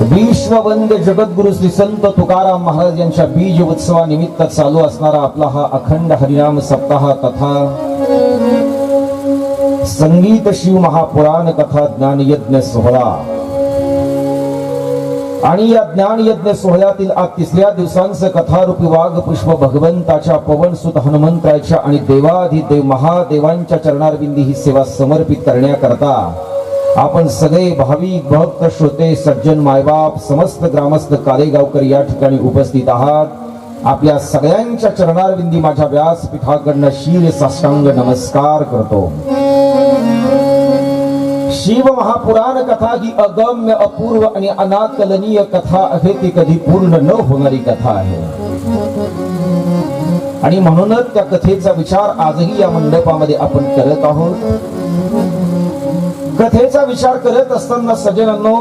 विश्ववंद्य जगद्गुरु श्री संत तुकाराम महाराज यांच्या बीज उत्सवानिमित्त चालू असणारा आपला हा अखंड हरिनाम सप्ताह कथा संगीत शिव महापुराण कथा ज्ञान यज्ञ सोहळा आणि या ज्ञान यज्ञ सोहळ्यातील आज तिसऱ्या दिवसांचं कथारूपी वाघ पुष्प भगवंताच्या पवन सुत हनुमंताच्या आणि देवाधिदेव महादेवांच्या चरणारविंदी ही सेवा समर्पित करण्याकरता आपण सगळे भाविक भक्त श्रोते सज्जन मायबाप समस्त ग्रामस्थ कालेगावकर या ठिकाणी उपस्थित आहात। आपल्या सगळ्यांच्या चरणारविंदी माझ्या व्यासपीठाकडनं शीर साष्टांग नमस्कार करतो। शिव महापुराण कथा ही अगम्य अपूर्व आणि अनाकलनीय कथा आहे, ती कधी पूर्ण न होणारी कथा आहे आणि म्हणूनच त्या कथेचा विचार आजही या मंडपामध्ये आपण करत आहोत। कथेचा विचार करत असताना सज्जनांनो,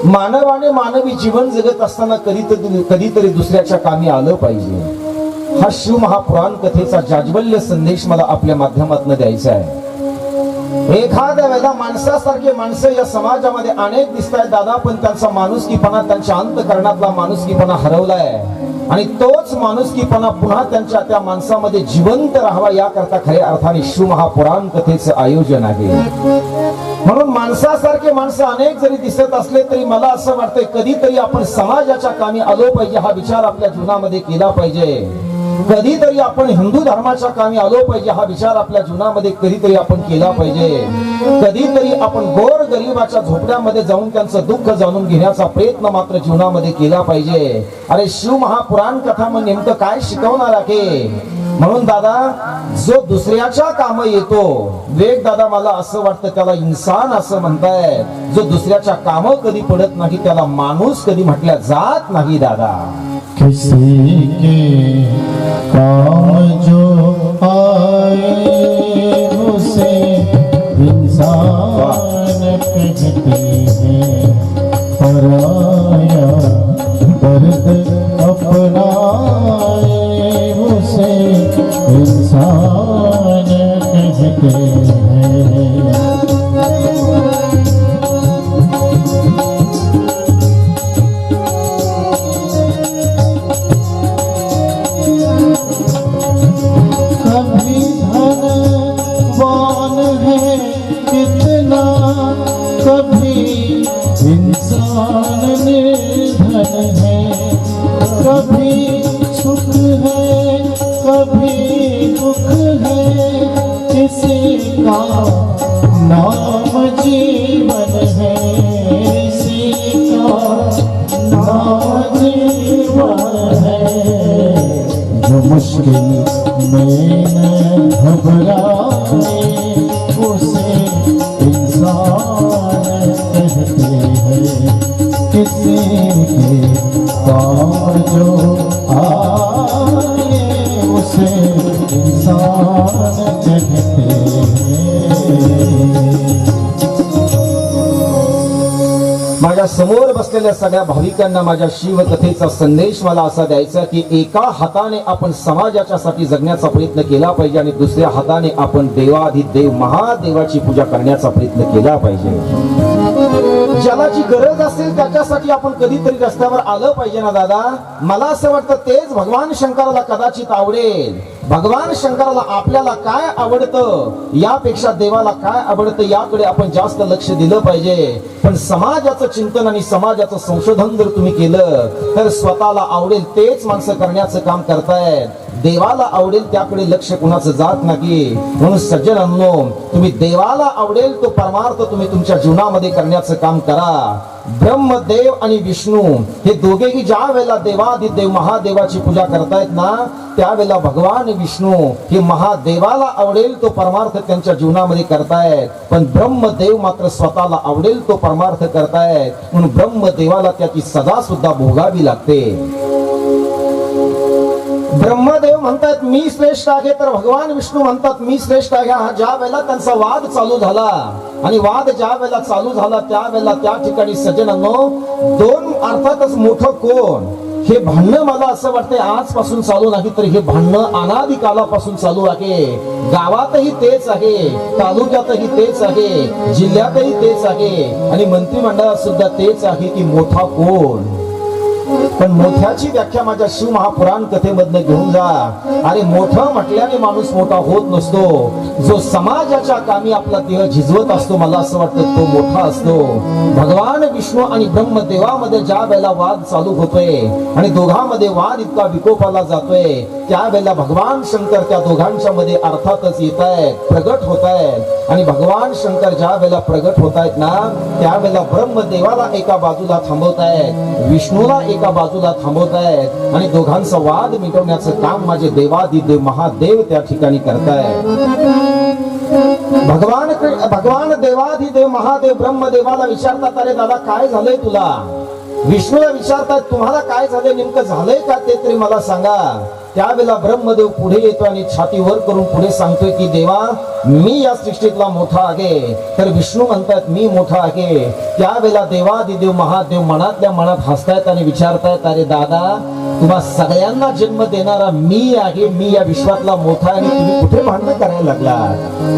मानवाने मानवी जीवन जगत असताना कधीतरी दुसऱ्याच्या कामी आलं पाहिजे। हा शिव महापुराण कथेचा जाज्वल्य संदेश मला आपल्या माध्यमातून द्यायचा आहे। एखाद्या वेळेला माणसासारखे माणसं या समाजामध्ये अनेक दिसतायत दादा, पण त्यांचा माणुसकीपणा, त्यांच्या अंतःकरणातला माणुसकीपणा हरवलाय आणि तोच माणुसकीपणा पुन्हा त्या माणसामध्ये जिवंत राहावा याकरता खऱ्या अर्थाने शिव महापुराण कथेचं आयोजन आहे। म्हणून माणसासारखे माणसं अनेक जरी दिसत असले तरी मला असं वाटतंय कधीतरी आपण समाजाच्या कामी आलो पाहिजे, हा विचार आपल्या जीवनामध्ये केला पाहिजे। कधीतरी आपण हिंदू धर्माच्या कामी आलो पाहिजे, हा विचार आपल्या जीवनामध्ये कधीतरी आपण केला पाहिजे। कधीतरी आपण गोर गरिबाच्या झोपड्यामध्ये जाऊन त्यांचं दुःख जाणून घेण्याचा प्रयत्न मात्र जीवनामध्ये केला पाहिजे। अरे शिव महापुराण कथा मग नेमकं काय शिकवणार आहे? म्हणून दादा, जो दुसऱ्याच्या काम येतो, वेग दादा मला असं वाटतं त्याला इंसान असं म्हणताय। जो दुसऱ्याच्या काम कधी पडत नाही त्याला माणूस कधी म्हटल्या जात नाही दादा। किसी के काम जो आए उसे इंसान कहते हैं, पराया दर्द अपनाए उसे इंसान कहते हैं। कभी धनवान है कितना, कभी इंसान निर्धन है, कभी सुख है कभी दुख है, किसी का नाम जीवन है, किसी का नाम जीवन है। जो मुश्किल में न घबराए उसे इंसान कहते हैं, किसी के काम जो आए उसे इंसान कहते हैं। माझ्या समोर बसलेल्या सगळ्या भाविकांना माझ्या शिव कथेचा संदेश मला असा द्यायचा की एका हाताने आपण समाजाच्यासाठी जगण्याचा प्रयत्न केला पाहिजे आणि दुसऱ्या हाताने आपण देवाधिदेव महादेवाची पूजा करण्याचा प्रयत्न केला पाहिजे। ज्याला जी गरज असेल त्याच्यासाठी आपण कधीतरी रस्त्यावर आलं पाहिजे ना दादा। मला असं वाटतं तेच भगवान शंकराला कदाचित आवडेल। भगवान शंकराला आपल्याला काय आवडतं यापेक्षा देवाला काय आवडतं याकडे आपण जास्त लक्ष दिलं पाहिजे। पण समाजाचं चिंतन आणि समाजाचं संशोधन जर तुम्ही केलं तर स्वतःला आवडेल तेच माणसं करण्याचं काम करतायत, देवाला आवडेल त्याकडे लक्ष कुणाचं जात नाही। म्हणून सज्जनांनो, तुम्ही देवाला आवडेल तो परमार्थ तुम्ही तुमच्या जीवनामध्ये करण्याचं काम करा। ब्रह्मदेव आणि विष्णू हे दोघेही ज्या वेळेला देवाधिदेव महादेवाची पूजा करतायत ना, त्यावेळेला भगवान विष्णू हे महादेवाला आवडेल तो परमार्थ त्यांच्या जीवनामध्ये करतायत, पण ब्रह्मदेव मात्र स्वतःला आवडेल तो परमार्थ करतायत। म्हणून ब्रह्मदेवाला त्याची सजा सुद्धा भोगावी लागते। ब्रह्मदेव म्हणतात मी श्रेष्ठ आहे, तर भगवान विष्णू म्हणतात मी श्रेष्ठ आहे। ज्या वेळेला त्यांचा वाद चालू झाला आणि वाद ज्या वेळेला चालू झाला त्यावेळेला त्या ठिकाणी सज्जनांनो, दोन अर्थातच मोठं कोण हे भांडणं मला असं वाटतंय आजपासून चालू नाही, तर हे भांडणं अनादी कालापासून चालू आहे. गावातही तेच आहे, तालुक्यातही तेच आहे, जिल्ह्यातही तेच आहे आणि मंत्रिमंडळात सुद्धा तेच आहे की मोठा कोण. पण मोठ्याची व्याख्या माझ्या शिव महापुराण कथेमधनं घेऊन जा. अरे मोठं म्हटल्याने माणूस मोठा होत नसतो. जो समाजाच्या कामी आपला देह झिजवत असतो, मला असं वाटतं तो मोठा असतो. भगवान विष्णू आणि ब्रह्मदेवामध्ये ज्या वेळेला वाद चालू होतोय आणि दोघांमध्ये वाद इतका विकोपाला जातोय, त्यावेळेला भगवान शंकर त्या दोघांच्या मध्ये अर्थातच येत आहेत, प्रगट होत आहेत. आणि भगवान शंकर ज्या वेळेला प्रगट होत आहेत ना, त्यावेळेला ब्रह्मदेवाला एका बाजूला थांबवत आहेत, विष्णूला एका बाजूला थांबवत आहेत आणि दोघांचा वाद मिटवण्याचं काम माझे देवादिदेव महादेव त्या ठिकाणी करतायत. भगवान देवादिदेव महादेव ब्रह्मदेवाला विचारतात, अरे दादा काय झालंय तुला? विष्णूला विचारतात, तुम्हाला काय झालंय, नेमकं झालंय का ते तरी मला सांगा. त्यावेळेला ब्रह्मदेव पुढे येतो आणि छाती वर करून पुढे सांगतोय की देवा मी या सृष्टीतला मोठा आहे. तर विष्णू म्हणतात मी मोठा आहे. त्यावेळेला देवादिदेव महादेव मनातल्या मनात हसतायत आणि विचारतायत, अरे दादा तुम्हा सगळ्यांना जन्म देणारा मी आहे, मी या विश्वातला मोठा आहे आणि तुम्ही कुठे भांडण करायला लागला?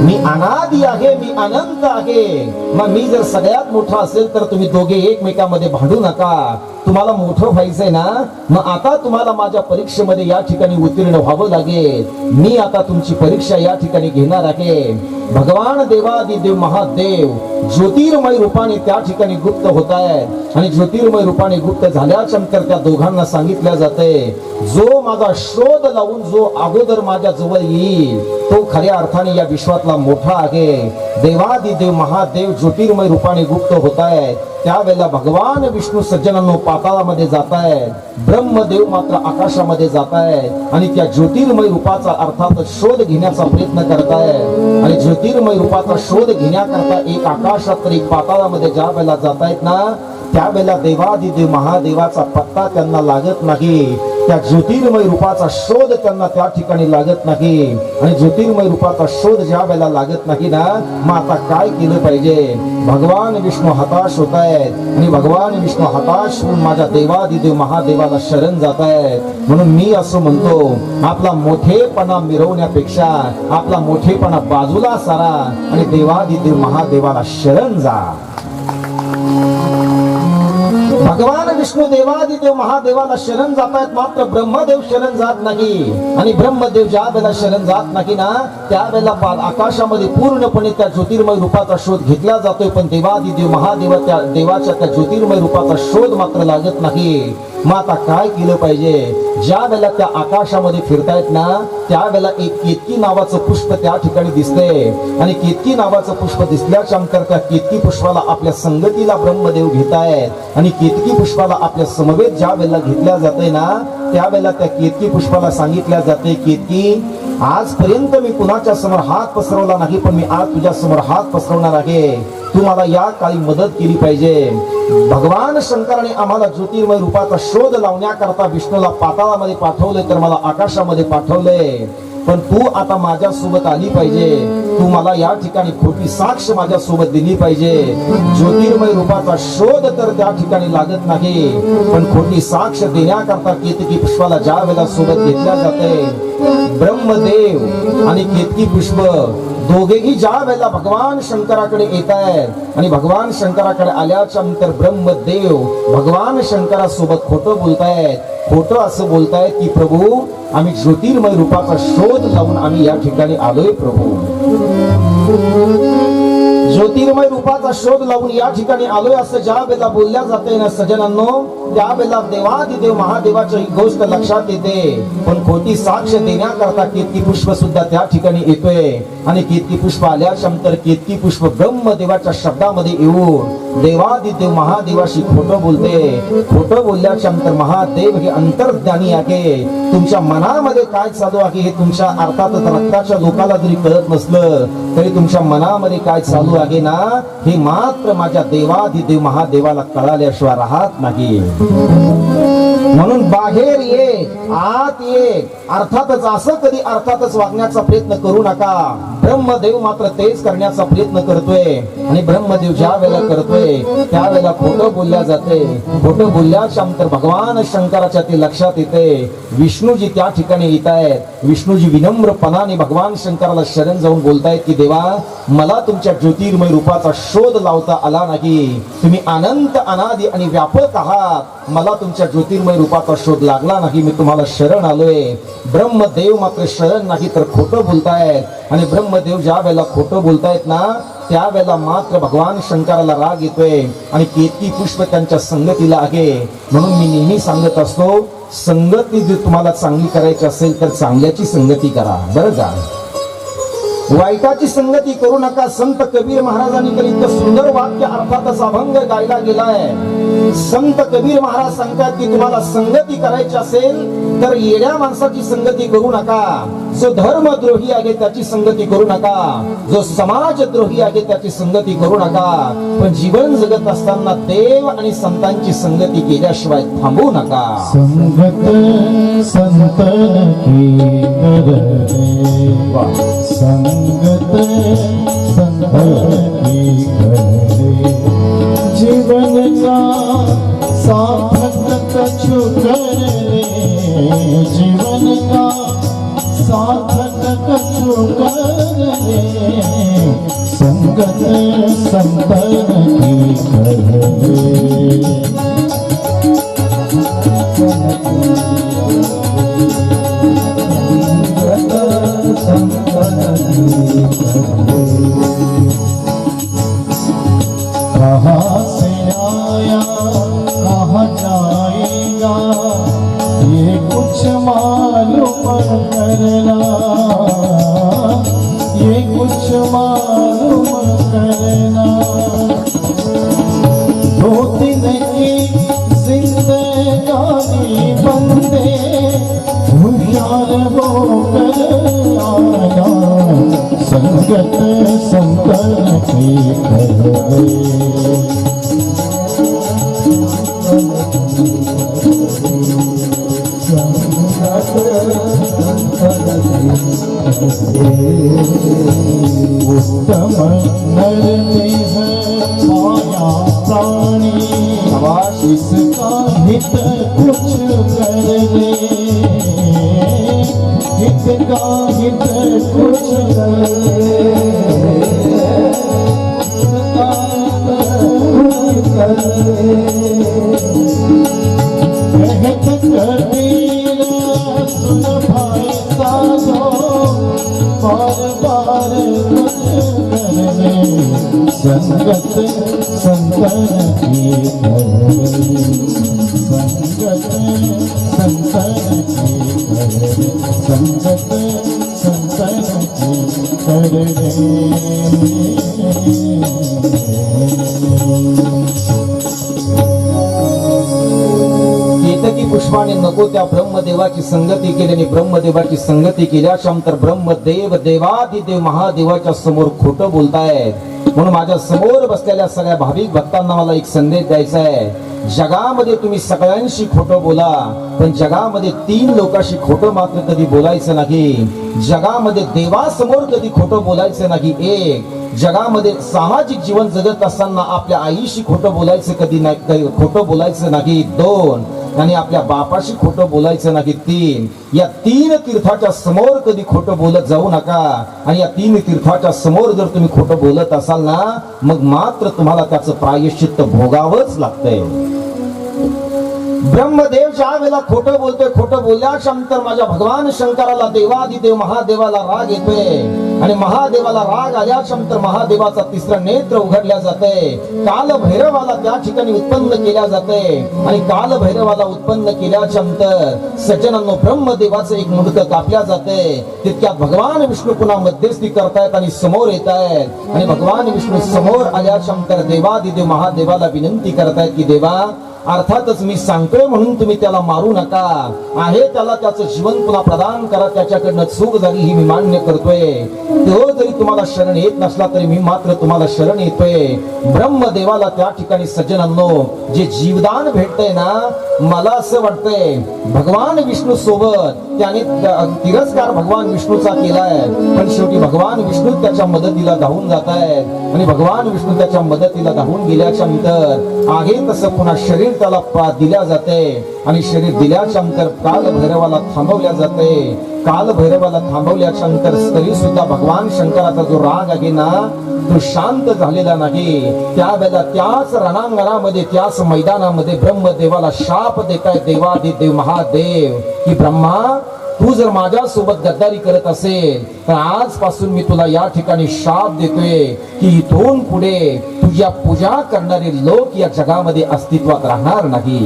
मी अनादी आहे, मी अनंत आहे. मग मी जर सगळ्यात मोठा असेल तर तुम्ही दोघे एकमेकांमध्ये भांडू नका. तुम्हाला मोठं व्हायचंय ना, मग आता तुम्हाला माझ्या परीक्षेमध्ये या ठिकाणी उत्तीर्ण व्हावं लागेल. मी आता तुमची परीक्षा या ठिकाणी घेणार आहे. भगवान देवादिदेव महादेव ज्योतिर्मय रूपाने त्या ठिकाणी गुप्त होत आहेत आणि ज्योतिर्मय रूपाने गुप्त झाल्याच्या नंतर त्या दोघांना सांगितलं जाते, जो माझा शोध लावून जो अगोदर माझ्या जवळ येईल तो खऱ्या अर्थाने या विश्वातला मोठा आहे. देवादिदेव महादेव ज्योतिर्मय रूपाने गुप्त होत आहेत. त्यावेळेला भगवान विष्णू सज्जनांनो पाताळामध्ये जात आहेत, ब्रह्मदेव मात्र आकाशामध्ये जात आहेत आणि त्या ज्योतिर्मय रूपाचा अर्थात शोध घेण्याचा प्रयत्न करतायत. आणि ज्योतिर्मय रूपाचा शोध घेण्याकरता एक आकाशात तर एक पाताळामध्ये ज्या वेळेला जात आहेत ना, त्यावेळेला देवादिदेव महादेवाचा पत्ता त्यांना लागत नाही. त्या ज्योतिर्मय रूपाचा शोध त्यांना त्या ठिकाणी लागत नाही. आणि ज्योतिर्मय रूपाचा शोध ज्या वेळेला लागत नाही ना, मग आता काय केलं पाहिजे? भगवान विष्णू हताश होत आहेत आणि भगवान विष्णू हताश होऊन माझ्या देवादिदेव महादेवाला शरण जात आहेत. म्हणून मी असं म्हणतो, आपला मोठेपणा मिरवण्यापेक्षा आपला मोठेपणा बाजूला सारा आणि देवादिदेव महादेवाला शरण जा. भगवान विष्णू देवादिदेव महादेवाला शरण जात आहेत, मात्र ब्रह्मदेव शरण जात नाही. आणि ब्रह्मदेव ज्या वेळेला शरण जात नाही ना, त्यावेळेला आकाशामध्ये पूर्णपणे त्या ज्योतिर्मय रूपाचा शोध घेतला जातोय, पण देवादिदेव महादेव त्या देवाच्या त्या ज्योतिर्मय रूपाचा शोध मात्र लागत नाही. मग आता काय केलं पाहिजे? ज्या वेळेला त्या आकाशामध्ये फिरतायत ना, त्यावेळेला एक केतकी नावाचं पुष्प त्या ठिकाणी दिसतंय आणि केतकी नावाचं पुष्प दिसल्याच्या नंतर त्या केतकी पुष्पाला आपल्या संगतीला ब्रह्मदेव घेतायत आणि केतकी पुष्पाला आपल्या समवेत ज्या वेळेला घेतल्या जाते ना, त्यावेळेला त्या केतकी पुष्पाला सांगितल्या जाते, केतकी आजपर्यंत मी कुणाच्या समोर हात पसरवला नाही, पण मी आज तुझ्या समोर हात पसरवणार आहे. तू मला या काळी मदत केली पाहिजे. भगवान शंकराने आम्हाला ज्योतिर्मय रूपाचा शोध लावण्याकरता विष्णूला पाताळामध्ये पाठवले, तर मला आकाशामध्ये पाठवले. पण तू आता माझ्या सोबत आली पाहिजे. तू मला या ठिकाणी खोटी साक्ष माझ्या सोबत दिली पाहिजे. ज्योतिर्मय रूपाचा शोध तर त्या ठिकाणी लागत नाही, पण खोटी साक्ष देण्याकरता केतकी पुष्पाला ज्या वेळेला सोबत घेतल्या जाते, ब्रह्मदेव आणि केतकी पुष्प दोघेही ज्या वेळेला भगवान शंकराकडे येत आहेत आणि भगवान शंकराकडे आल्याच्या नंतर ब्रह्मदेव भगवान शंकरासोबत खोटं बोलतायत. खोटं असं बोलतायत की प्रभू आम्ही ज्योतिर्मय रूपाचा शोध लावून आम्ही या ठिकाणी आलोय. प्रभू ज्योतिर्मय रूपाचा शोध लावून या ठिकाणी आलोय असं ज्या वेळेला बोलल्या जाते ना सज्जनांनो, त्यावेळेला देवादिदेव महादेवाची ही गोष्ट लक्षात येते. पण खोटी साक्ष देण्याकरता केतकी पुष्प सुद्धा त्या ठिकाणी येतोय आणि केतकी पुष्प आल्याच्या नंतर केतकी पुष्प ब्रह्मदेवाच्या शब्दामध्ये येऊन देवादिदेव महादेवाशी खोटं बोलते. खोटं बोलल्याच्या नंतर महादेव हे अंतर्ज्ञानी आहे. तुमच्या मनामध्ये काय चालू आहे हे तुमच्या अर्थातच रक्ताच्या लोकाला जरी कळत नसलं तरी तुमच्या मनामध्ये काय चालू आहे ना, हे मात्र माझ्या देवादिदेव महादेवाला कळाल्याशिवाय राहत नाही. म्हणून बाहेर ये, आत ये. अर्थातच असं कधी अर्थातच वागण्याचा प्रयत्न करू नका. ब्रह्मदेव मात्र तेच करण्याचा प्रयत्न करतोय आणि ब्रह्मदेव ज्या वेळेला करतोय त्यावेळेला खोटं बोलल्या जाते. खोटं बोलल्याच्या नंतर भगवान शंकराच्या ते लक्षात येते. विष्णूजी त्या ठिकाणी येत आहेत. विष्णूजी विनम्रपणाने भगवान शंकराला शरण जाऊन बोलतायत की देवा, मला तुमच्या ज्योतिर्मय रूपाचा शोध लावता आला नाही. तुम्ही अनंत अनादि आणि व्यापक आहात. मला तुमच्या ज्योतिर्मय रूपाचा शोध लागला नाही. मी तुम्हाला शरण आलोय. ब्रह्मदेव मात्र शरण नाही तर खोटं बोलतायत आणि ब्रह्मदेव ज्या वेळेला खोटं बोलतायत ना त्यावेळेला मात्र भगवान शंकराला राग येतोय आणि केतकी पुष्प त्यांच्या संगतीला आहे. म्हणून मी नेहमी सांगत असतो, संगती जर तुम्हाला चांगली करायची असेल तर चांगल्याची संगती करा, बरं का. वाईटाची संगती करू नका. संत कबीर महाराजांनी तर इतकं सुंदर वाक्य अर्थातच अभंग गायला गेलाय. संत कबीर महाराज सांगतात की तुम्हाला संगती करायची असेल तर येड्या माणसाची संगती करू नका. जो धर्मद्रोही आहे त्याची संगती करू नका. जो समाजद्रोही आहे त्याची संगती करू नका. पण जीवन जगत असताना देव आणि संतांची संगती केल्याशिवाय थांबू नका. संगत संतन की करे, संगत संतन की करे, जीवन का सार्थक कछु कर ले, जीवन का सार्थक कछु कर ले, संगत संतन की करे. कहाँ से आया कहाँ जाएगा ये कुछ मालूम करना, ये कुछ मालूम करना. दो दिन की जिंदगानी बंदे होशियार होकर आना, संगत संतन की करे. उत्तम नर देह माया प्राणी, इसका हित कुछ कर ले, हित का हित कुछ कर ले, इसका कुछ कर ले. कहत कबीर सुन भाई साधो, बार बार कुछ कर ले, संगत संतन की करे, संगत संतन की करे, संगत संतन की करे. केतकी पुष्पाने नको त्या ब्रह्मदेवाची संगती केली आणि ब्रह्मदेवाची संगती केल्यानंतर ब्रह्मदेव देवादिदेव महादेवाच्या समोर खोटं बोलतायत. म्हणून माझ्या समोर बसलेल्या सगळ्या भाविक भक्तांना मला एक संदेश द्यायचा आहे. जगामध्ये तुम्ही सगळ्यांशी खोटं बोला, पण जगामध्ये 3 लोकांशी खोटं मात्र कधी बोलायचं नाही. जगामध्ये देवासमोर कधी खोटं बोलायचं नाही. एक जगामध्ये सामाजिक जीवन जगत असताना आपल्या आईशी खोटं बोलायचं कधी नाही, खोटं बोलायचं नाही. 2 आणि आपल्या बापाशी खोटं बोलायचं नाही. 3 या 3 तीर्थाच्या समोर कधी खोटं बोलत जाऊ नका. आणि या 3 तीर्थाच्या समोर जर तुम्ही खोटं बोलत असाल ना, मग मात्र तुम्हाला त्याचं प्रायश्चित्त भोगावंच लागतंय. ब्रह्मदेव ज्या वेळेला खोटं बोलतोय, खोटं बोलल्यानंतर माझ्या भगवान शंकराला देवादिदेव महादेवाला राग येतोय आणि महादेवाला राग आल्यानंतर महादेवाचा 3रा नेत्र उघडल्या जाते. काल भैरवाला त्या ठिकाणी उत्पन्न केल्या जाते आणि काल भैरवाला उत्पन्न केल्यानंतर सज्जनांनो ब्रह्मदेवाचं एक मुंडकं कापल्या जाते. तितक्यात भगवान विष्णू पुन्हा मध्यस्थी करतायत आणि समोर येत आहेत आणि भगवान विष्णू समोर आल्यानंतर देवादिदेव महादेवाला विनंती करतायत की देवा, अर्थातच मी सांगतोय म्हणून तुम्ही त्याला मारू नका. आहे त्याला त्याचं जीवन पुन्हा प्रदान करा. त्याच्याकडनं चूक झाली ही मी मान्य करतोय. तो जरी तुम्हाला शरण येत नसला तरी मी मात्र तुम्हाला शरण येतोय. ब्रह्मदेवाला त्या ठिकाणी सज्जनांनो जे जीवदान भेटतंय ना, मला असं वाटतंय भगवान विष्णू सोबत त्याने तिरस्कार भगवान विष्णूचा केलाय, पण शेवटी भगवान विष्णू त्याच्या मदतीला धावून जात आहेत आणि भगवान विष्णू त्याच्या मदतीला धावून गेल्याच्या नंतर आहे तसं पुन्हा शरीर त्याला दिल्या जाते आणि शरीर दिल्याच्या नंतर काल भैरवाला थांबवल्या जाते. काल भैरवाला थांबवल्याच्या नंतर तरी सुद्धा भगवान शंकराचा जो राग आहे ना तो शांत झालेला नाही. त्यावेळेला त्याच रणांगणामध्ये त्याच मैदानामध्ये ब्रह्मदेवाला शाप देताय देवादिदेव महादेव की ब्रह्मा तू जर माझ्या सोबत गद्दारी करत असेल तर आजपासून मी तुला या ठिकाणी शाप देतोय की इथून पुढे तुझ्या पूजा करणारे लोक या जगामध्ये अस्तित्वात राहणार नाही.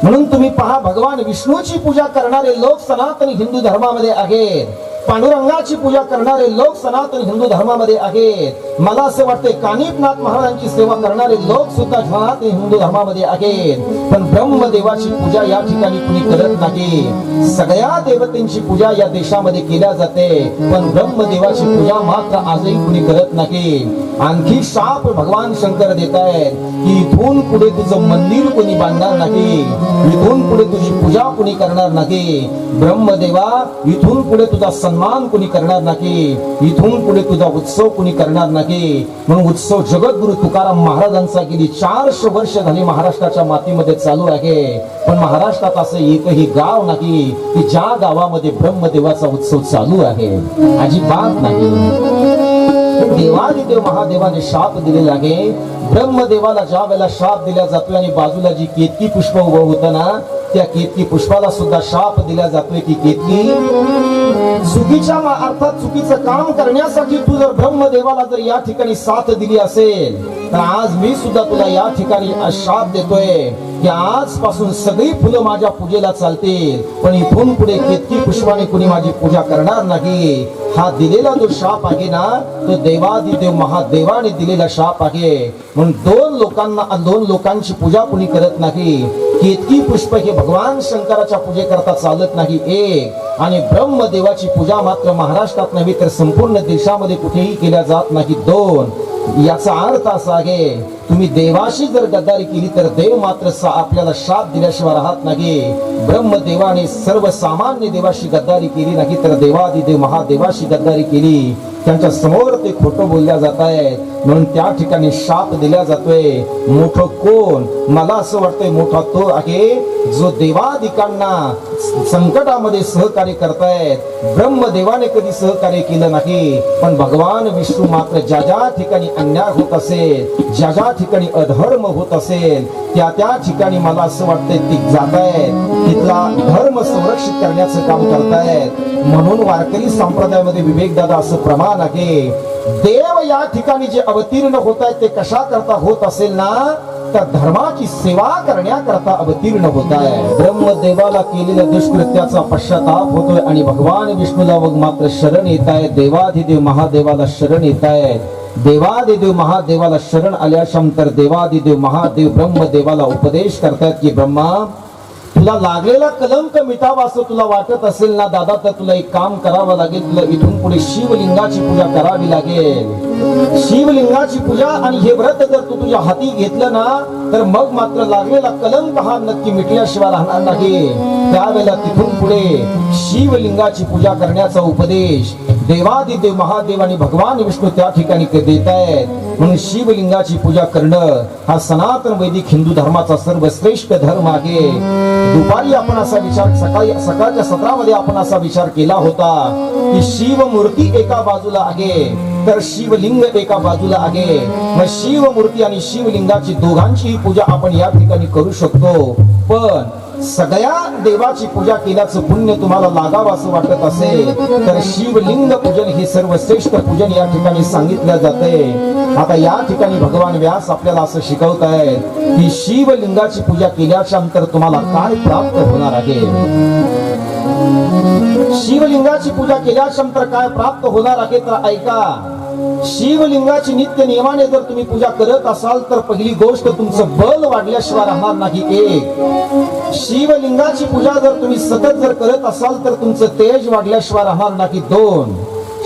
म्हणून तुम्ही पहा भगवान विष्णूची पूजा करणारे लोक सनातन हिंदू धर्मामध्ये आहेत. पांडुरंगाची पूजा करणारे लोक सनातन हिंदू धर्मामध्ये आहेत. मला असं वाटतंय कानिफनाथ महाराजांची सेवा करणारे लोक सुद्धा सनातन हिंदू धर्मामध्ये आहेत. पण ब्रह्मदेवाची पूजा या ठिकाणी कुणी करत नाही. सगळ्या देवतेंची पूजा या देशामध्ये केल्या जाते, पण ब्रह्मदेवाची पूजा मात्र आजही कुणी करत नाही. आणखी शाप भगवान शंकर देत आहेत की इथून पुढे तुझं मंदिर कोणी बांधणार नाही, इथून पुढे तुझी पूजा कोणी करणार नाही. ब्रह्मदेवा इथून पुढे तुझा सन्मान कोणी करणार नाही, इथून पुढे तुझा उत्सव कोणी करणार नाही. म्हणून उत्सव जगद्गुरु तुकाराम महाराजांचा गेली 400 वर्ष झाली महाराष्ट्राच्या मातीमध्ये चालू आहे. पण महाराष्ट्रात असं एकही गाव नाही की ज्या गावामध्ये ब्रह्मदेवाचा उत्सव चालू आहे, अजिबात नाही. देवादिदेव महादेवाने शाप दिलेला आहे. ब्रह्मदेवाला ज्या वेळेला शाप दिला जातोय आणि बाजूला जी केतकी पुष्प उभं होतं ना त्या केतकी पुष्पाला सुद्धा शाप दिला जातोय की केतकी चुकीच्या अर्थात चुकीचं काम करण्यासाठी तू जर ब्रह्मदेवाला जर या ठिकाणी साथ दिली असेल तर आज मी सुद्धा तुला या ठिकाणी शाप देतोय की आजपासून सगळी फुलं माझ्या पूजेला चालतील, पण इथून पुढे केतकी पुष्पाने कुणी माझी पूजा करणार नाही. हा दिलेला जो शाप आहे ना तो देवादिदेव महादेवाने दिलेला शाप आहे. म्हणून दोन लोकांची पूजा कुणी करत नाही. केतकी पुष्प हे भगवान शंकराच्या पूजेकरता चालत नाही एक, आणि ब्रह्मदेवाची पूजा मात्र महाराष्ट्रात नव्हे तर संपूर्ण देशामध्ये कुठेही केल्या जात नाही दोन. याचा अर्थ असा आहे तुम्ही देवाशी जर गद्दारी केली तर देव मात्र आपल्याला शाप दिल्याशिवाय राहत नाही. ब्रह्मदेवाने सर्वसामान्य देवाशी गद्दारी केली नाही तर देवादिदेव महादेवाशी गद्दारी केली. त्यांच्या समोर ते खोटं बोलल्या जात आहेत, म्हणून त्या ठिकाणी शाप दिला जातोय. मोठं कोण? मला असं वाटतंय मोठा तो आहे जो देवादिकांना संकटामध्ये सहकार्य करतायत. ब्रह्मदेवाने कधी सहकार्य केलं नाही, पण भगवान विष्णू मात्र ज्या ज्या ठिकाणी अन्याय होत असेल, ज्या ज्या ठिकाणी अधर्म होत असेल त्या ठिकाणी मला असं वाटतंय ती जात आहेत, तिथला धर्म संरक्षित करण्याचं काम करतायत. म्हणून वारकरी संप्रदायामध्ये विवेक दादा असं प्रमाण आहे, देव या ठिकाणी जे अवतीर्ण होत आहेत ते कशा करता होत असेल ना तर धर्माची सेवा करण्याकरता अवतीर्ण होत आहे. ब्रह्मदेवाला केलेल्या दुष्कृत्याचा पश्चाताप होतोय आणि भगवान विष्णूला मात्र शरण येत आहे. देवादिदेव महादेवाला शरण येत आहे. देवादिदेव महादेवाला शरण आल्यानंतर देवादिदेव महादेव ब्रह्मदेवाला उपदेश करतायत की ब्रह्मा तुला लागलेला कलंक मिटावा असं तुला वाटत असेल ना दादा तर तुला एक काम करावं लागेल. तुला इथून पुढे शिवलिंगाची पूजा करावी लागेल. शिवलिंगाची पूजा आणि हे व्रत जर तू तुझ्या हाती घेतलं ना तर मग मात्र लागलेला कलंक हा नक्की मिटल्याशिवाय राहणार नाही. त्यावेळेला तिथून पुढे शिवलिंगाची पूजा करण्याचा उपदेश देवादिदेव महादेव आणि भगवान विष्णू त्या ठिकाणी देत आहेत. म्हणून शिवलिंगाची पूजा करणं हा सनातन वैदिक हिंदू धर्माचा सर्वश्रेष्ठ धर्म आहे. दुपारी आपण असा विचार सकाळच्या सत्रामध्ये आपण असा विचार केला होता की शिवमूर्ती एका बाजूला आहे तर शिवलिंग एका बाजूला आहे. मग शिवमूर्ती आणि शिवलिंगाची दोघांचीही पूजा आपण या ठिकाणी करू शकतो, पण सगळ्या देवाची पूजा केल्याचं पुण्य तुम्हाला लागावं असं वाटत असेल तर शिवलिंग पूजन हे सर्वश्रेष्ठ पूजन या ठिकाणी सांगितलं जाते. आता या ठिकाणी भगवान व्यास आपल्याला असं शिकवत आहेत की शिवलिंगाची पूजा केल्याच्या नंतर तुम्हाला काय प्राप्त होणार आहे. शिवलिंगाची पूजा केल्याच्या नंतर काय प्राप्त होणार आहे तर ऐका. शिवलिंगाची नित्य नियमाने जर तुम्ही पूजा करत असाल तर पहिली गोष्ट तुमचं बल वाढल्याशिवाय राहणार नाही. एक, शिवलिंगाची पूजा जर तुम्ही सतत जर करत असाल तर तुमचं तेज वाढल्याशिवाय राहणार नाही. दोन,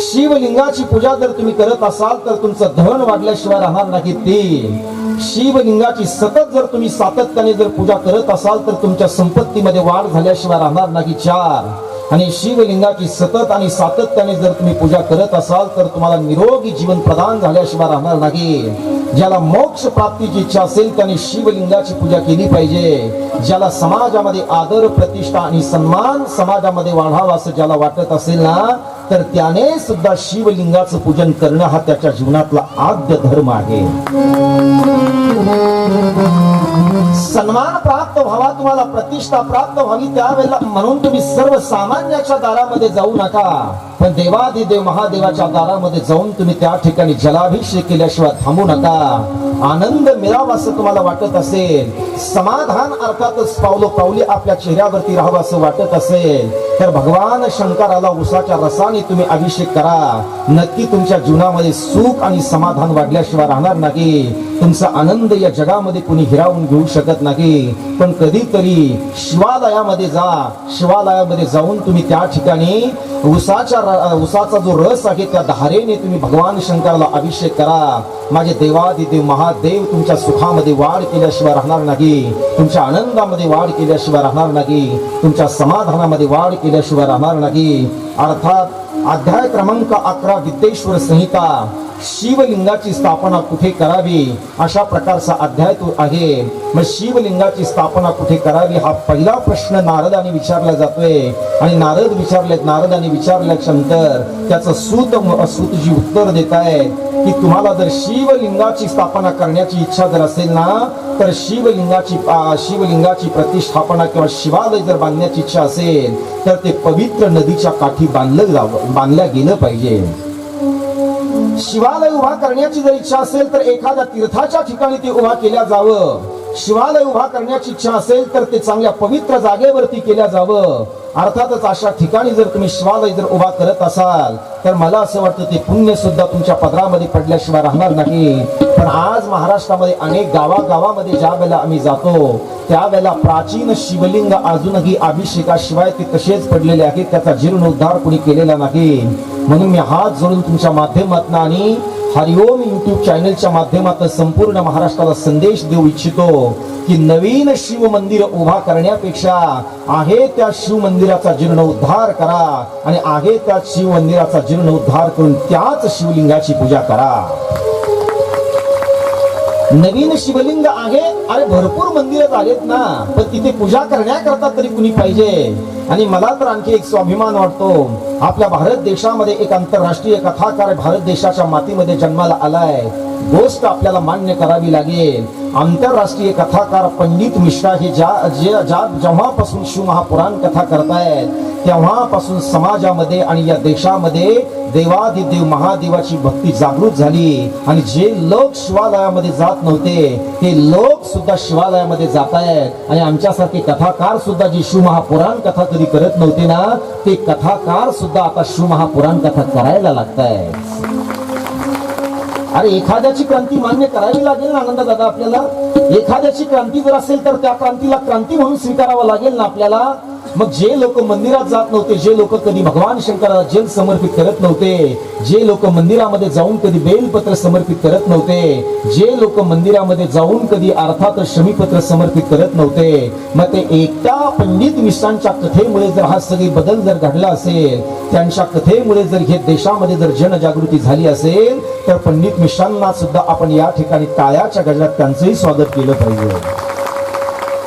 शिवलिंगाची पूजा जर तुम्ही करत असाल तर तुमचं धन वाढल्याशिवाय राहणार नाही. तीन, शिवलिंगाची सतत जर तुम्ही सातत्याने जर पूजा करत असाल तर तुमच्या संपत्तीमध्ये वाढ झाल्याशिवाय राहणार नाही. चार, आणि शिवलिंगाची सतत आणि सातत्याने जर तुम्ही पूजा करत असाल तर तुम्हाला निरोगी जीवन प्रदान झाल्याशिवाय राहणार नाही. ज्याला मोक्ष प्राप्तीची इच्छा असेल त्याने शिवलिंगाची पूजा केली पाहिजे. ज्याला समाजामध्ये आदर, प्रतिष्ठा आणि सन्मान समाजामध्ये वाढावा असं ज्याला वाटत असेल ना तर त्याने सुद्धा शिवलिंगाचं पूजन करणं हा त्याच्या जीवनातला आद्य धर्म आहे. सन्मान प्राप्त व्हावा, तुम्हाला प्रतिष्ठा प्राप्त व्हावी त्यावेळेला म्हणून तुम्ही सर्वसामान्याच्या दारामध्ये जाऊ नका, पण देवाधिदेव महादेवाच्या दारामध्ये जाऊन तुम्ही त्या ठिकाणी जलाभिषेक केल्याशिवाय थांबू नका. आनंद मिळावा असं तुम्हाला वाटत असेल, समाधान अर्थातच पावलोपावली आपल्या चेहऱ्यावरती राहावं असं वाटत असेल तर भगवान शंकराला उसाच्या रसाने तुम्ही अभिषेक करा. नक्की तुमच्या जीवनामध्ये सुख आणि समाधान वाढल्याशिवाय राहणार नाही. तुमचा आनंद या जगामध्ये कुणी हिरावून घेऊ शकत नाही. पण कधीतरी शिवालयामध्ये जा, शिवालयामध्ये जाऊन तुम्ही त्या ठिकाणी उसाचा जो रस आहे त्या धारेने तुम्ही भगवान शंकराला अभिषेक करा. माझे देवादिदेव महादेव तुमच्या सुखामध्ये वाढ केल्याशिवाय राहणार नाही, तुमच्या आनंदामध्ये वाढ केल्याशिवाय राहणार नाही, तुमच्या समाधानामध्ये वाढ केल्याशिवाय राहणार नाही. अर्थात अध्याय क्रमांक 11 विद्येश्वर संहिता, शिवलिंगाची स्थापना कुठे करावी अशा प्रकारचा अध्याय तो आहे. मग शिवलिंगाची स्थापना कुठे करावी हा पहिला प्रश्न नारदाने विचारला जातोय आणि नारदाने विचारल्याच्या नंतर त्याचं सूतजी उत्तर देत आहे की तुम्हाला जर शिवलिंगाची स्थापना करण्याची इच्छा जर असेल ना तर शिवलिंगाची प्रतिष्ठापना किंवा शिवालय जर बांधण्याची इच्छा असेल तर ते पवित्र नदीच्या काठी बांधल्या गेलं पाहिजे. शिवालय उभा करण्याची जर इच्छा असेल तर एखाद्या तीर्थाच्या ठिकाणी ते उभा केल्या जावं. शिवालय उभा करण्याची इच्छा असेल तर ते चांगल्या पवित्र जागेवरती केल्या जावं. अर्थातच अशा ठिकाणी जर तुम्ही शिवालय जर उभा करत असाल तर मला असं वाटतं ते पुण्य सुद्धा तुमच्या पदरामध्ये पडल्याशिवाय राहणार नाही. पण आज महाराष्ट्रामध्ये अनेक गावागावामध्ये ज्या वेळेला आम्ही जातो त्यावेळेला प्राचीन शिवलिंग अजूनही अभिषेकाशिवाय ते तसेच पडलेले आहेत, त्याचा जीर्णोद्धार कोणी केलेला नाही. म्हणून मी हात जोडून तुमच्या माध्यमातून आणि हरिओम युट्यूब चॅनलच्या माध्यमातून संपूर्ण महाराष्ट्राला संदेश देऊ इच्छितो की नवीन शिव मंदिर उभा करण्यापेक्षा आहे त्या शिव मंदिराचा जीर्णोद्धार करा आणि आहे त्या शिव मंदिराचा जीर्णोद्धार करून त्याच शिवलिंगाची पूजा करा. नवीन शिवलिंग आहे, अरे भरपूर मंदिर आलेत ना, पण तिथे पूजा करण्याकरता तरी कुणी पाहिजे. आणि मला तर आणखी एक स्वाभिमान वाटतो, आपल्या भारत देशामध्ये एक आंतरराष्ट्रीय कथाकार भारत देशाच्या मातीमध्ये जन्माला आलाय. गोष्ट आपल्याला मान्य करावी लागेल. आंतरराष्ट्रीय कथाकार पंडित मिश्रा हे जेव्हापासून शिव महापुराण कथा करतायत तेव्हापासून समाजामध्ये आणि या देशामध्ये देवाधिदेव महादेवाची भक्ती जागृत झाली आणि जे लोक शिवालयामध्ये जात नव्हते ते लोक सुद्धा शिवालयामध्ये जात आहेत. आणि आमच्यासारखे कथाकार सुद्धा जी शिव महापुराण कथा कधी करत नव्हते ना ते कथाकार सुद्धा आता शिव महापुराण कथा करायला लागतायत. अरे एखाद्याची क्रांती मान्य करावी लागेल ना आनंद दादा आपल्याला. एखाद्याची क्रांती जर असेल तर त्या क्रांतीला क्रांती म्हणून स्वीकारावं लागेल ना आपल्याला. मग जे लोक मंदिरात जात नव्हते, जे लोक कधी भगवान शंकराला जल समर्पित करत नव्हते, जे लोक मंदिरामध्ये जाऊन कधी बेलपत्र समर्पित करत नव्हते, जे लोक मंदिरामध्ये जाऊन कधी अर्थात शमीपत्र समर्पित करत नव्हते, मग ते एकट्या पंडित मिश्रांच्या कथेमुळे जर हा सगळी बदल जर घडला असेल, त्यांच्या कथेमुळे जर हे देशामध्ये जर जनजागृती झाली असेल तर पंडित मिश्रांना सुद्धा आपण या ठिकाणी टाळ्याच्या गजरात त्यांचंही स्वागत केलं पाहिजे.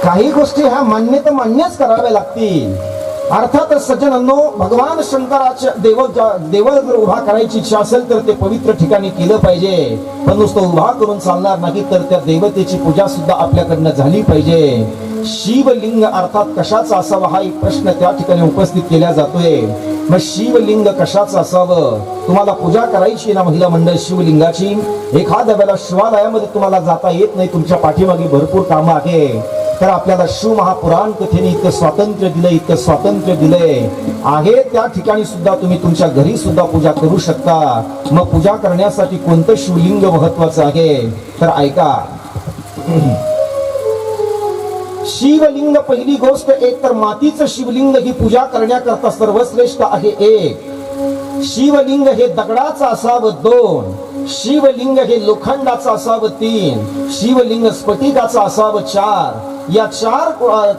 काही गोष्टी ह्या मान्यच कराव्या लागतील. अर्थात सज्जनांनो, भगवान शंकराच्या देवळ जर उभा करायची इच्छा असेल तर ते पवित्र ठिकाणी केलं पाहिजे. पण नुसतं उभा करून चालणार नाही तर त्या देवतेची पूजा सुद्धा आपल्याकडनं झाली पाहिजे. शिवलिंग अर्थात कशाचा असावा हा एक प्रश्न त्या ठिकाणी उपस्थित केला जातोय. मग शिवलिंग कशाचं असावं? तुम्हाला पूजा करायची ना महिला मंडळ शिवलिंगाची, एखाद्या वेळेला शिवालयामध्ये तुम्हाला जाता येत नाही, तुमच्या पाठीमागे भरपूर कामं आहे, तर आपल्याला शिवमहापुराण कथेने इतकं स्वातंत्र्य दिलंय, इतकं स्वातंत्र्य दिलंय आहे. त्या ठिकाणी सुद्धा तुम्ही तुमच्या घरी सुद्धा पूजा करू शकता. मग पूजा करण्यासाठी कोणतं शिवलिंग महत्वाचं आहे तर ऐका. शिवलिंग पहिली गोष्ट, एक तर मातीचं शिवलिंग ही पूजा करण्याकरता सर्वश्रेष्ठ आहे. एक शिवलिंग हे दगडाचं असावं. दोन शिवलिंग हे लोखंडाचं असावं. तीन शिवलिंग स्फटिकाचं असावं. चार या चार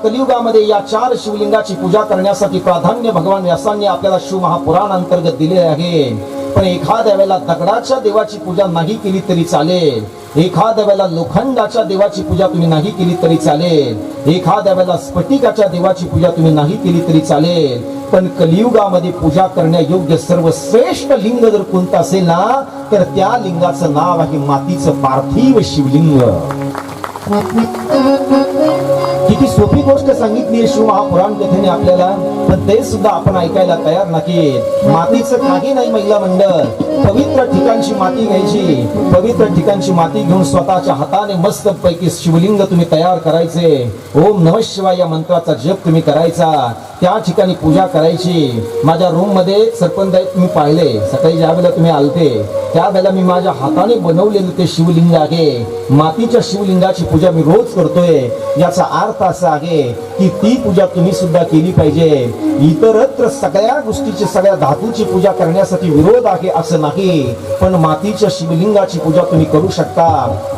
कलियुगामध्ये या चार शिवलिंगाची पूजा करण्यासाठी प्राधान्य भगवान व्यासांनी आपल्याला शिवमहापुराण अंतर्गत दिले आहे. पण एखाद्या वेळेला दगडाच्या देवाची पूजा नाही केली तरी चालेल. एखाद्या वेळेला लोखंडाच्या देवाची पूजा तुम्ही नाही केली तरी चालेल. एखाद्या वेळेला स्फटिकाच्या देवाची पूजा तुम्ही नाही केली तरी चालेल. पण कलियुगामध्ये पूजा करण्यायोग्य सर्वश्रेष्ठ लिंग जर कोणतं असेल ना तर त्या लिंगाचं नाव आहे मातीचं पार्थिव शिवलिंग. किती सोपी गोष्ट सांगितली आहे शिवमहापुराण कथेने आपल्याला, पण ते सुद्धा आपण ऐकायला तयार नाही. मातीचं काही नाही महिला मंडळ, पवित्र ठिकाणची माती घ्यायची. पवित्र ठिकाणची माती घेऊन स्वतःच्या हाताने मस्त पैकी शिवलिंग तुम्ही तयार करायचे. ओम नमः शिवाय या मंत्राचा जप तुम्ही करायचा. त्या ठिकाणी पूजा करायची. माझ्या रूम मध्ये सरपंच तुम्ही पाहिले सकाळी ज्या वेळेला तुम्ही आलते त्यावेळेला मी माझ्या हाताने बनवलेलं ते शिवलिंग आहे. मातीच्या शिवलिंगाची पूजा मी रोज करतोय. याचा अर्थ असा आहे की ती पूजा तुम्ही सुद्धा केली पाहिजे. इतरत्र सगळ्या गोष्टीची सगळ्या धातूची पूजा करण्यासाठी विरोध आहे असं नाही, पण मातीच्या शिवलिंगाची पूजा तुम्ही करू शकता.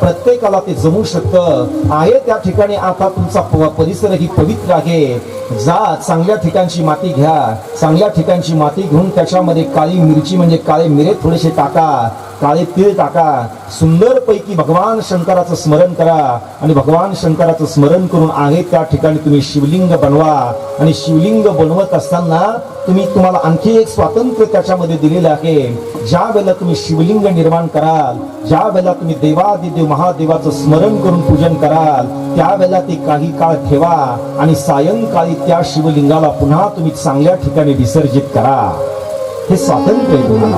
प्रत्येकाला ते जमू शकतं आहे. त्या ठिकाणी आता तुमचा परिसरही पवित्र आहे. जा चांगल्या ठिकाणची माती घ्या. चांगल्या ठिकाणची माती घेऊन त्याच्यामध्ये काळी मिरची म्हणजे काळे मिरे थोडेसे टाका, काळे तीळ टाका. सुंदर पैकी भगवान शंकराचं स्मरण करा आणि भगवान शंकराचं स्मरण करून आहे त्या ठिकाणी तुम्ही शिवलिंग बनवा. आणि शिवलिंग बनवत असताना तुम्हाला आणखी एक स्वातंत्र्य त्याच्यामध्ये दिलेलं आहे. ज्या वेळेला तुम्ही शिवलिंग निर्माण कराल, ज्या वेळेला तुम्ही देवादिदेव महादेवाचं स्मरण करून पूजन कराल, त्यावेळेला ते काही काळ ठेवा आणि सायंकाळी त्या शिवलिंगाला पुन्हा तुम्ही चांगल्या ठिकाणी विसर्जित करा. हे स्वातंत्र्य आहे तुम्हाला.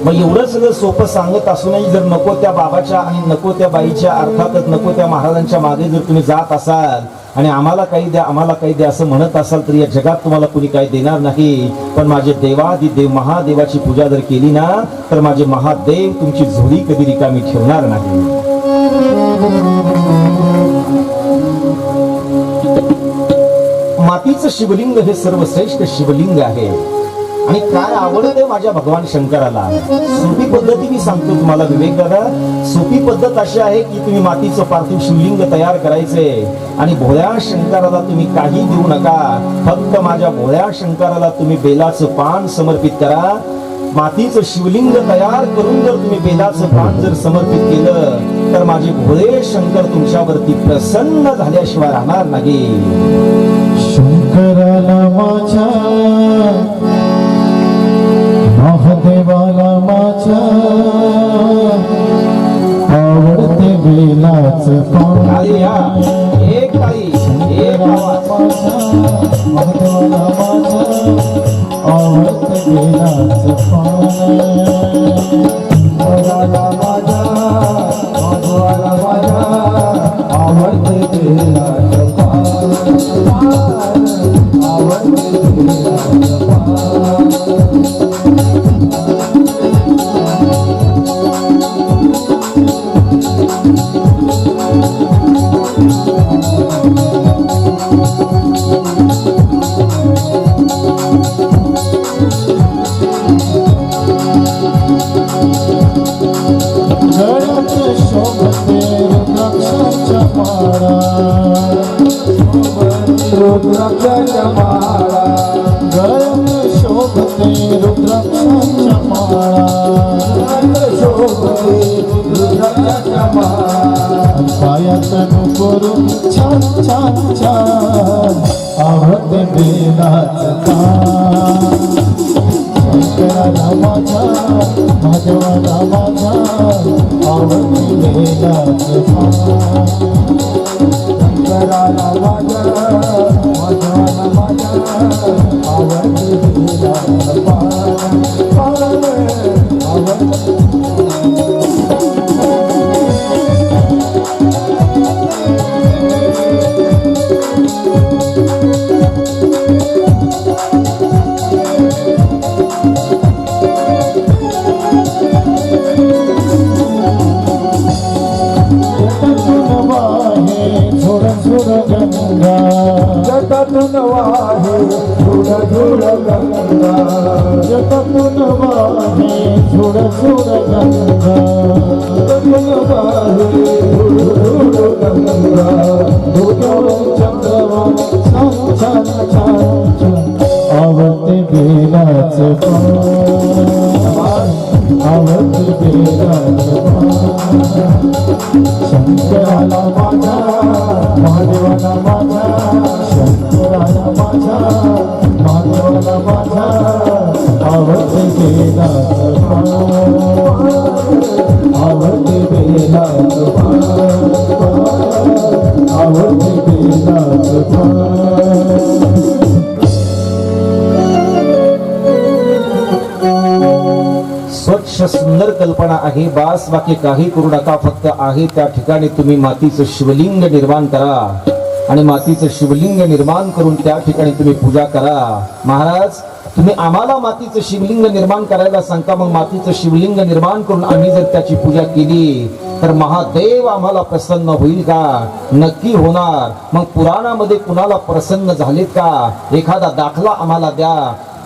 मग एवढं सगळं सोपं सांगत असूनही जर नको त्या बाबाच्या आणि नको त्या बाईच्या अर्थातच नको त्या महाराजांच्या मागे जर तुम्ही जात असाल आणि आम्हाला काही द्या आम्हाला काही द्या असं म्हणत असाल तर या जगात तुम्हाला कुणी काही देणार नाही. पण माझे देवादिदेव महादेवाची पूजा जर केली ना तर माझे महादेव तुमची झोळी कधी रिकामी ठेवणार नाही. मातीचं शिवलिंग हे सर्वश्रेष्ठ शिवलिंग आहे. आणि काय आवडते माझ्या भगवान शंकराला. सोपी पद्धती मी सांगतो तुम्हाला विवेक दादा. सोपी पद्धत अशी आहे की तुम्ही मातीचं पार्थिव शिवलिंग तयार करायचे आणि भोळ्या शंकराला तुम्ही काही देऊ नका. फक्त माझ्या भोळ्या शंकराला तुम्ही बेलाचं पान समर्पित करा. मातीचं शिवलिंग तयार करून जर तुम्ही बेलाचं पान जर समर्पित केलं तर माझे भोळे शंकर तुमच्यावरती प्रसन्न झाल्याशिवाय राहणार नाही. शंकराला माझ्या महादेवाला माझ्या आवडते बेलाचं पान. एक ताई एक आवाज. महादेवाला माझ्या आवडते बेलाचं पान. शंकराला माझ्या महादेवाला माझ्या आवडते बेलाचं पान. आवडते बेलाचं पान. रुद्राक्षाच्या माळा गळ्यात शोभते रुद्राक्षाच्या माळा. शोभते रुद्राक्षाच्या माळा. पायात नुपुर छान छान छान आवडते बेलाचं पान. शंकराला माझ्या महादेवाला माझ्या आवडते बेलाचं पान. शंकराला माझ्या महादेवाला माझ्या आवडते बेलाचं पान. आवडते धुड धुड गंगा चंद्रवा छान छान छान छान आवते बेलाच आवते बेलाच शंकराला माझा महादेवाला माझा शंकराला माझा महादेवाला माझा आवते बेलाच आवते बेलाच आवते बेलाच स्वच्छ सुंदर कल्पना आहे बास, बाकी काही करू नका. फक्त आहे त्या ठिकाणी तुम्ही मातीचं शिवलिंग निर्माण करा आणि मातीचं शिवलिंग निर्माण करून त्या ठिकाणी तुम्ही पूजा करा. महाराज तुम्ही आम्हाला मातीचं शिवलिंग निर्माण करायला सांगता, मग मातीचं शिवलिंग निर्माण करून आम्ही जर त्याची पूजा केली तर महादेव आम्हाला प्रसन्न होईल का? नक्की होणार. मग पुराणामध्ये कुणाला प्रसन्न झालेत का? एखादा दाखला आम्हाला द्या.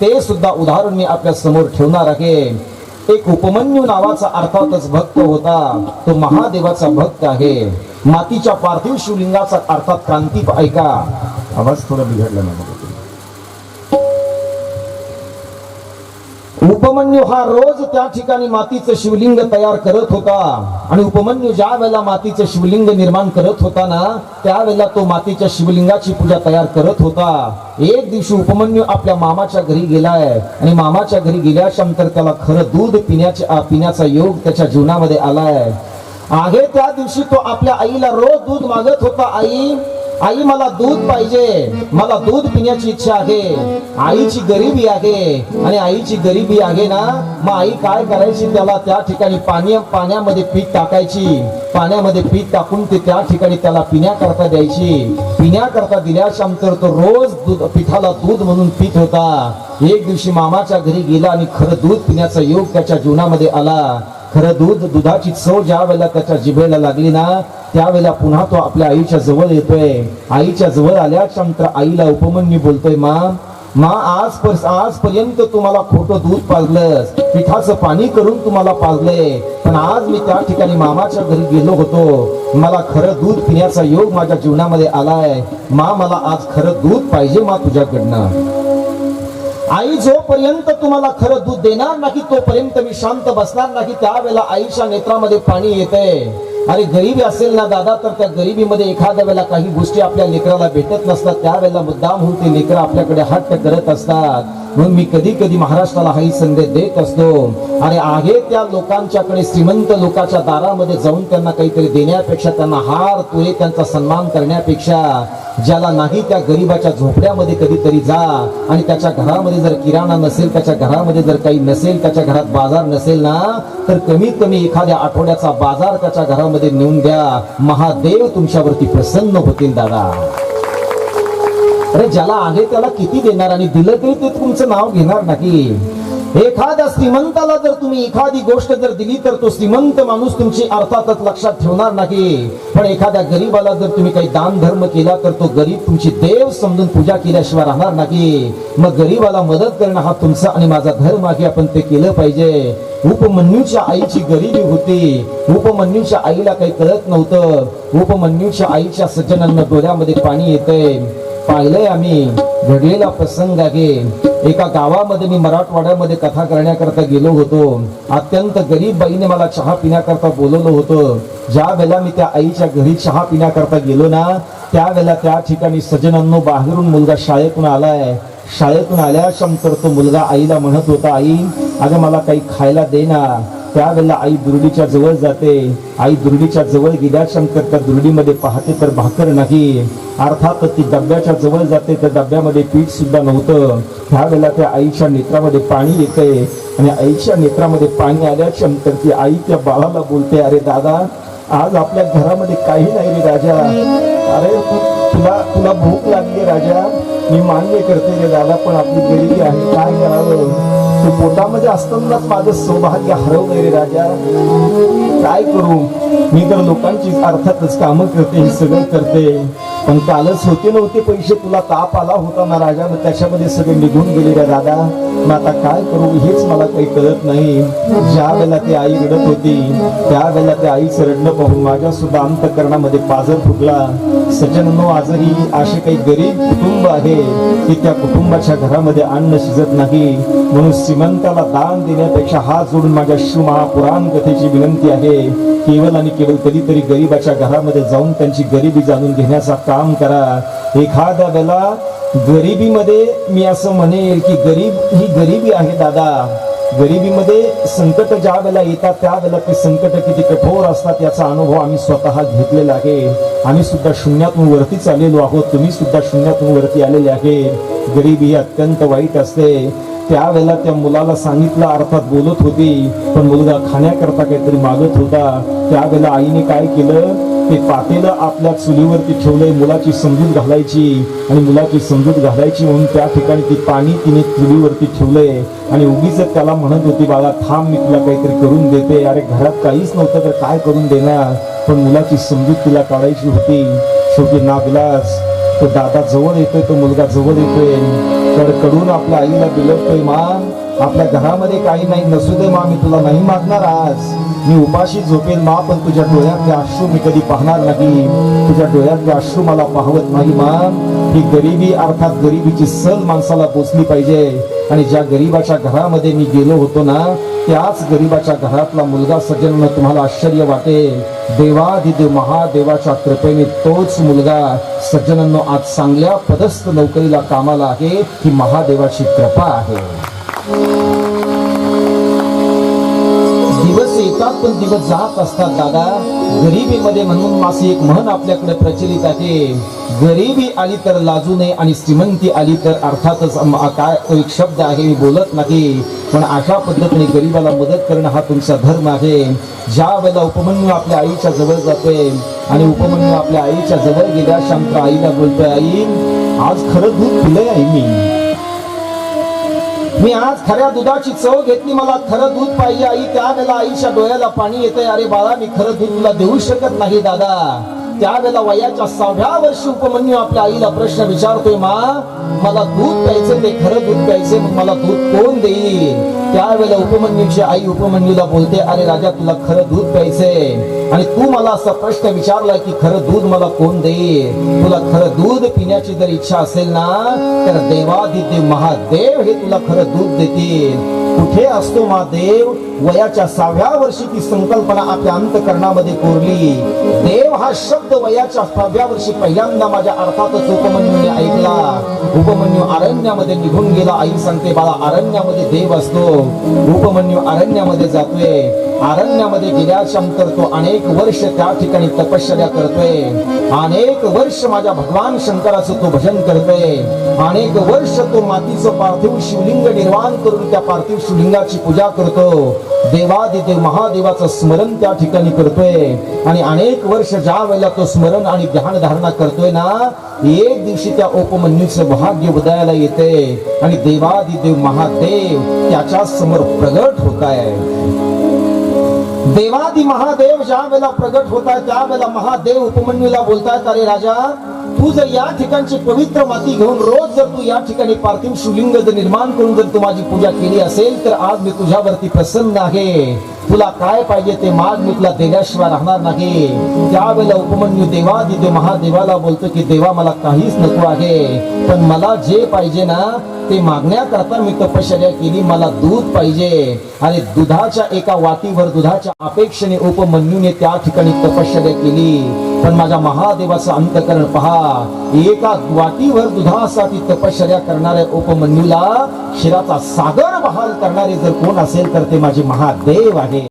ते सुद्धा उदाहरण मी आपल्या समोर ठेवणार आहे. एक उपमन्यू नावाचा अर्थातच भक्त होता. तो महादेवाचा भक्त आहे. मातीच्या पार्थिव शिवलिंगाचा अर्थात क्रांती ऐका. आवाज थोडा बिघडला माझा. उपमन्यू हा रोज त्या ठिकाणी मातीचं शिवलिंग तयार करत होता आणि उपमन्यू ज्या वेळेला मातीचं शिवलिंग निर्माण करत होता ना, त्यावेळेला तो मातीच्या शिवलिंगाची पूजा तयार करत होता. एक दिवशी उपमन्यू आपल्या मामाच्या घरी गेलाय आणि मामाच्या घरी गेल्याच्या नंतर त्याला खरं दूध पिण्याचा योग त्याच्या जीवनामध्ये आलाय. आहे त्या दिवशी तो आपल्या आईला रोज दूध मागत होता. आई मला दूध पाहिजे, मला दूध पिण्याची इच्छा आहे. आईची गरिबी आहे आणि आईची गरिबी आहे ना, मग आई काय करायची, त्याला त्या ठिकाणी पाण्यामध्ये पीठ टाकायची. पाण्यामध्ये पीठ टाकून ते त्या ठिकाणी त्याला पिण्याकरता द्यायची. पिण्याकरता दिल्याच्या नंतर तो रोज पिठाला दूध म्हणून पित होता. एक दिवशी मामाच्या घरी गेला आणि खरं दूध पिण्याचा योग त्याच्या जीवनामध्ये आला. खरं दुधाची चव ज्या वेळेला त्याच्या जिभेला लागली ना, त्यावेळेला पुन्हा तो आपल्या आईच्या जवळ येतोय. आईच्या जवळ आल्याच्या नंतर आईला उपमन्यू बोलतोय, मा आजपर्यंत तुम्हाला खोटं दूध पाजलंस, पिठाचं पाणी करून तुम्हाला पाजलंय, पण आज मी त्या ठिकाणी मामाच्या घरी गेलो होतो. मला खरं दूध पिण्याचा योग माझ्या जीवनामध्ये आलाय. मला आज खरं दूध पाहिजे तुझ्याकडनं. आई जोपर्यंत तुम्हाला खरं दूध देणार नाही तोपर्यंत मी शांत बसणार नाही. त्यावेळेला आईच्या नेत्रामध्ये पाणी येते. अरे गरिबी असेल ना दादा, तर त्या गरिबीमध्ये एखाद्या वेळेला काही गोष्टी आपल्या लेकराला भेटत नसतात. त्यावेळेला मुद्दाम होऊन ते लेकर आपल्याकडे हट्ट करत असतात. म्हणून मी कधी कधी महाराष्ट्राला हाही संदेश देत असतो. आणि आहे त्या लोकांच्याकडे, श्रीमंत लोकांच्या दारामध्ये जाऊन त्यांना काहीतरी देण्यापेक्षा, त्यांना हार तुरे त्यांचा सन्मान करण्यापेक्षा, ज्याला नाही त्या गरीबाच्या झोपड्यामध्ये कधीतरी जा आणि त्याच्या घरामध्ये जर किराणा नसेल, त्याच्या घरामध्ये जर काही नसेल, त्याच्या घरात बाजार नसेल ना, तर कमीत कमी एखाद्या आठवड्याचा बाजार त्याच्या घरामध्ये नेऊन द्या. महादेव तुमच्यावरती प्रसन्न होतील दादा. अरे ज्याला आहे त्याला किती देणार, आणि दिलं तरी ते तुमचं नाव घेणार नाही. एखाद्या श्रीमंताला जर तुम्ही एखादी गोष्ट जर दिली तर तो श्रीमंत माणूस तुमची अर्थातच लक्षात ठेवणार नाही. पण एखाद्या गरीबाला जर तुम्ही काही दान धर्म केला तर तो गरीब तुमची देव समजून पूजा केल्याशिवाय राहणार नाही. मग गरीबाला मदत करणं हा तुमचा आणि माझा धर्म आहे. आपण ते केलं पाहिजे. उपमन्यूच्या आईची गरिबी होती. उपमन्यूच्या आईला काही कळत नव्हतं. उपमन्यूच्या आईच्या सज्जनांना डोळ्यामध्ये पाणी येतंय. पाहिलंय आम्ही, घडलेला प्रसंग आहे. एका गावामध्ये मी मराठवाड्यामध्ये कथा करण्याकरता गेलो होतो. अत्यंत गरीब बाईने मला चहा पिण्याकरता बोलवलं होतं. ज्या वेळेला मी त्या आईच्या घरी चहा पिण्याकरता गेलो ना, त्यावेळेला त्या ठिकाणी सज्जनांनो बाहेरून मुलगा शाळेतून आलाय. शाळेतून आल्यानंतर तो मुलगा आईला म्हणत होता, आई अगं मला काही खायला दे ना. त्यावेळेला आई दुर्डीच्या जवळ जाते. आई दुर्डीच्या जवळ गेल्यानंतर त्या दुर्डीमध्ये पाहते तर भाकर नाही. अर्थात ती डब्याच्या जवळ जाते. त्या डब्यामध्ये पीठ सुद्धा नव्हतं. त्यावेळेला त्या आईच्या नेत्रामध्ये पाणी येते आणि आईच्या नेत्रामध्ये पाणी आल्याच्या नंतर ती आई त्या बाळाला बोलते, अरे दादा आज आपल्या घरामध्ये काही नाही रे राजा. अरे तुला भूक लागली राजा. मी मान्य करते रे दादा, पण आपली गरिबी आहे, काय करावं. तू पोटामध्ये असतानाच माझं सौभाग्य हरवलंय रे राजा. काय करू. मी तर लोकांची अर्थातच कामं करते, हे सगळं करते, पण कालच होते नव्हते पैसे, तुला ताप आला होता ना राजा, मग त्याच्यामध्ये सगळे निघून गेले रे दादा. मग आता काय करू हेच मला काही कळत नाही. ज्या वेळेला ती आई रडत होती त्यावेळेला त्या आईचं रडणं पाहून माझ्या सुद्धा अंतःकरणामध्ये पाझर फुटला. सज्जनांनो, आजही असे काही गरीब कुटुंब आहे की त्या कुटुंबाच्या घरामध्ये अन्न शिजत नाही. म्हणून श्रीमंताला दान देण्यापेक्षा हात जोडून माझ्या शिवमहापुराण कथेची विनंती आहे, केवळ आणि केवळ कधीतरी गरीबाच्या घरामध्ये जाऊन त्यांची गरिबी जाणून घेण्याचा काम करा. एखाद्या वेळेला गरिबीमध्ये मी असं म्हणेल की ही गरिबी आहे दादा. गरिबीमध्ये संकट ज्या वेळेला येतात त्यावेळेला ते संकट किती कठोर असतात याचा अनुभव आम्ही स्वतः घेतलेला आहे. आम्ही सुद्धा शून्यातून वरतीच आलेलो आहोत, तुम्ही सुद्धा शून्यातून वरती आलेले आहे. गरिबी ही अत्यंत वाईट असते. त्यावेळेला त्या मुलाला सांगितलं, अर्थात बोलत होती, पण मुलगा खाण्याकरता काहीतरी मागत होता. त्यावेळेला आईने काय केलं, ते पातेलं आपल्या चुलीवरती ठेवलंय, मुलाची समजूत घालायची आणि मुलाची समजूत घालायची म्हणून त्या ठिकाणी ती पाणी तिने चुलीवरती ठेवलंय आणि उगीच त्याला म्हणत होती, बाळा थांब मी तुला काहीतरी करून देते. अरे घरात काहीच नव्हतं तर काय करून देणार, पण मुलाची समजूत तिला काढायची होती. शेवटी नाविलाज तो दादा जवळ येतोय, तो मुलगा जवळ येतोय, तर कडून आपल्या आईला बिलवतोय, मा आपल्या घरामध्ये काही नाही, नसू दे मा, मी तुला नाही मागणार आज, मी उपाशी झोपेल मा, पण तुझ्या डोळ्यातले अश्रू मी कधी पाहणार नाही, तुझ्या डोळ्यातले अश्रू मला पाहवत नाही मा. ही गरिबी अर्थात गरिबीची सल माणसाला पोचली पाहिजे. आणि ज्या गरीबाच्या घरामध्ये मी गेलो होतो ना, त्याच गरीबाच्या घरातला मुलगा सज्जन, तुम्हाला आश्चर्य वाटेल, देवाधिदेव महादेवाच्या कृपेने तोच मुलगा सज्जनांनो आज चांगल्या पदस्थ नोकरीला कामाला आहे. ही महादेवाची कृपा आहे. दिवस येतात पण दिवस जात असतात दादा. गरिबीमध्ये म्हणून मासी एक म्हण आपल्याकडे प्रचलित आहे, गरिबी आली तर लाजू नये आणि श्रीमंती आली तर अर्थातच काय तो एक शब्द आहे, मी बोलत नाही, पण अशा पद्धतीने गरिबाला मदत करणं हा तुमचा धर्म आहे. ज्या वेळेला उपमन्यू आपल्या आईच्या जवळ जातोय आणि उपमन्यू आपल्या आईच्या जवळ गेल्या शांत आईला बोलतोय, आई आज खरं दूध पिलंय आई, मी आज खऱ्या दुधाची चव घेतली, मला खरं दूध पाहिजे आई. त्यावेळेला आईच्या डोळ्याला पाणी येतंय, अरे बाळा मी खरं दूध तुला देऊ शकत नाही दादा. त्यावेळेला वयाच्या 6व्या वर्षी उपमन्यू आपल्या आईला प्रश्न विचारतोय, मा मला दूध प्यायचं, ते खरं दूध प्यायचे, मग मला दूध कोण देईल. त्यावेळेला उपमन्यूची आई उपमन्यूला बोलते, अरे राजा तुला खरं दूध प्यायचंय आणि तू मला असा प्रश्न विचारला की खरं दूध मला कोण देईल. तुला खरं दूध पिण्याची जर इच्छा असेल ना, तर देवाधिदेव महादेव हे तुला खरं दूध देतील. कुठे असतो महादेव? वयाच्या 6व्या वर्षी ती संकल्पना आपल्या अंतःकरणामध्ये कोरली. देव हा शब्द वयाच्या 6व्या वर्षी पहिल्यांदा माझ्या अर्थातच उपमन्यूने ऐकला. उपमन्यू अरण्यामध्ये निघून गेला. आई सांगते, बाळा अरण्यामध्ये देव असतो. उपमन्यू अरण्यामध्ये जातोय. अरण्यामध्ये गेल्याच्या नंतर तो अनेक वर्ष त्या ठिकाणी तपश्चर्या करतोय. अनेक वर्ष माझ्या भगवान शंकराचं तो भजन करतोय. अनेक वर्ष तो मातीचं पार्थिव शिवलिंग निर्माण करून त्या पार्थिव शिवलिंगाची पूजा करतो. देवादिदेव महादेवाचं स्मरण त्या ठिकाणी करतोय. आणि अनेक वर्ष ज्या वेळेला तो स्मरण आणि ध्यान धारणा करतोय ना, एक दिवशी त्या उपमन्यूचं भाग्य उदयाला येते आणि देवादिदेव महादेव त्याच्या समोर प्रगट होत आहे. देवादी महादेव ज्या वेळेला प्रगट होत आहे त्यावेळेला महादेव उपमन्यूला बोलतायत, अरे राजा तू जर या ठिकाणची पवित्र माती घेऊन रोज जर तू या ठिकाणी पार्थिव शिवलिंग जर निर्माण करून जर तू माझी पूजा केली असेल तर आज मी तुझ्यावरती प्रसन्न आहे. तुला काय पाहिजे ते माग, मी तुला देण्याशिवाय राहणार नाही. त्यावेळेला उपमन्यू देवादिदेव महादेवाला बोलतो की देवा मला काहीच नको आहे, पण मला जे पाहिजे ना ते मागण्याकरता मी तपश्चर्या केली. मला दूध पाहिजे. आणि दुधाच्या एका वाटीवर दुधाच्या अपेक्षेने उपमन्यूने त्या ठिकाणी तपश्चर्या केली. पण माझ्या महादेवाचं अंतःकरण पहा, एका वाटीवर दुधासाठी तपश्चर्या करणाऱ्या उपमन्यूला क्षीराचा सागर बहाल करणारे जर कोण असेल तर ते माझे महादेव आहे.